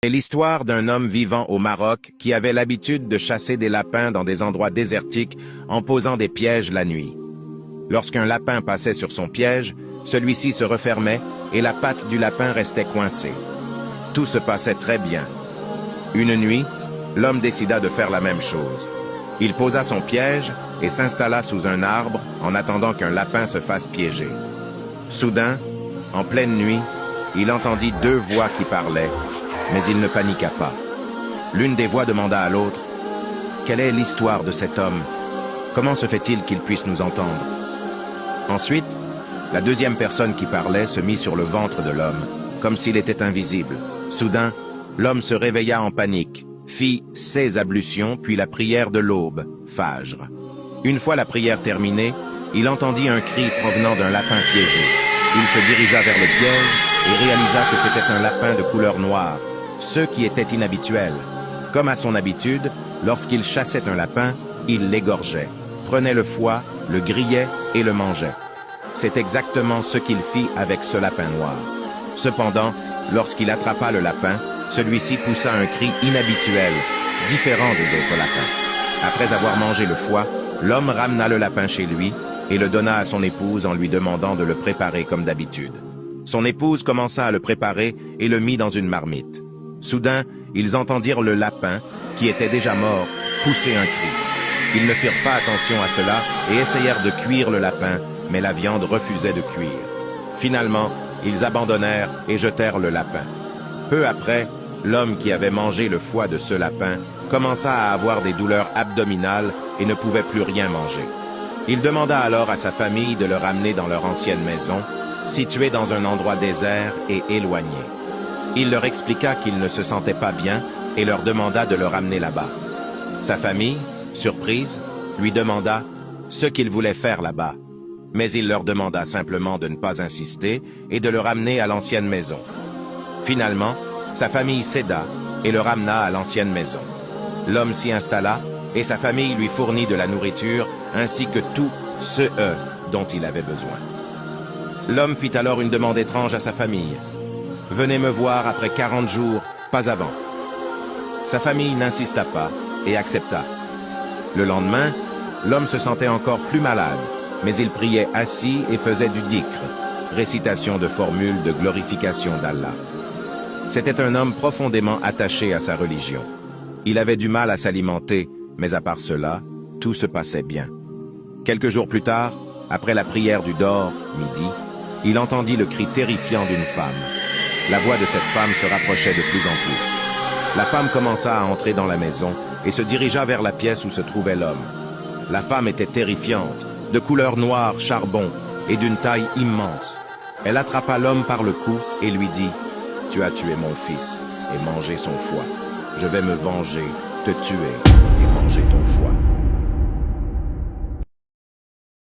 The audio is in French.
C'est l'histoire d'un homme vivant au Maroc qui avait l'habitude de chasser des lapins dans des endroits désertiques en posant des pièges la nuit. Lorsqu'un lapin passait sur son piège, celui-ci se refermait et la patte du lapin restait coincée. Tout se passait très bien. Une nuit, l'homme décida de faire la même chose. Il posa son piège et s'installa sous un arbre en attendant qu'un lapin se fasse piéger. Soudain, en pleine nuit, il entendit deux voix qui parlaient, mais il ne paniqua pas. L'une des voix demanda à l'autre « Quelle est l'histoire de cet homme? Comment se fait-il qu'il puisse nous entendre ?» Ensuite, la deuxième personne qui parlait se mit sur le ventre de l'homme, comme s'il était invisible. Soudain, l'homme se réveilla en panique, fit 16 ablutions, puis la prière de l'aube, Fajr. Une fois la prière terminée, il entendit un cri provenant d'un lapin piégé. Il se dirigea vers le piège et réalisa que c'était un lapin de couleur noire, ce qui était inhabituel. Comme à son habitude, lorsqu'il chassait un lapin, il l'égorgeait, prenait le foie, le grillait et le mangeait. C'est exactement ce qu'il fit avec ce lapin noir. Cependant, lorsqu'il attrapa le lapin, celui-ci poussa un cri inhabituel, différent des autres lapins. Après avoir mangé le foie, l'homme ramena le lapin chez lui et le donna à son épouse en lui demandant de le préparer comme d'habitude. Son épouse commença à le préparer et le mit dans une marmite. Soudain, ils entendirent le lapin, qui était déjà mort, pousser un cri. Ils ne firent pas attention à cela et essayèrent de cuire le lapin, mais la viande refusait de cuire. Finalement, ils abandonnèrent et jetèrent le lapin. Peu après, l'homme qui avait mangé le foie de ce lapin commença à avoir des douleurs abdominales et ne pouvait plus rien manger. Il demanda alors à sa famille de le ramener dans leur ancienne maison, située dans un endroit désert et éloigné. Il leur expliqua qu'il ne se sentait pas bien et leur demanda de le ramener là-bas. Sa famille, surprise, lui demanda ce qu'il voulait faire là-bas, mais il leur demanda simplement de ne pas insister et de le ramener à l'ancienne maison. Finalement, sa famille céda et le ramena à l'ancienne maison. L'homme s'y installa et sa famille lui fournit de la nourriture ainsi que tout ce dont il avait besoin. L'homme fit alors une demande étrange à sa famille. « Venez me voir après 40 jours, pas avant. » Sa famille n'insista pas et accepta. Le lendemain, l'homme se sentait encore plus malade, mais il priait assis et faisait du dhikr, récitation de formules de glorification d'Allah. C'était un homme profondément attaché à sa religion. Il avait du mal à s'alimenter, mais à part cela, tout se passait bien. Quelques jours plus tard, après la prière du Dor, midi, il entendit le cri terrifiant d'une femme. La voix de cette femme se rapprochait de plus en plus. La femme commença à entrer dans la maison et se dirigea vers la pièce où se trouvait l'homme. La femme était terrifiante, de couleur noire charbon et d'une taille immense. Elle attrapa l'homme par le cou et lui dit « Tu as tué mon fils et mangé son foie. Je vais me venger, te tuer et manger ton foie. »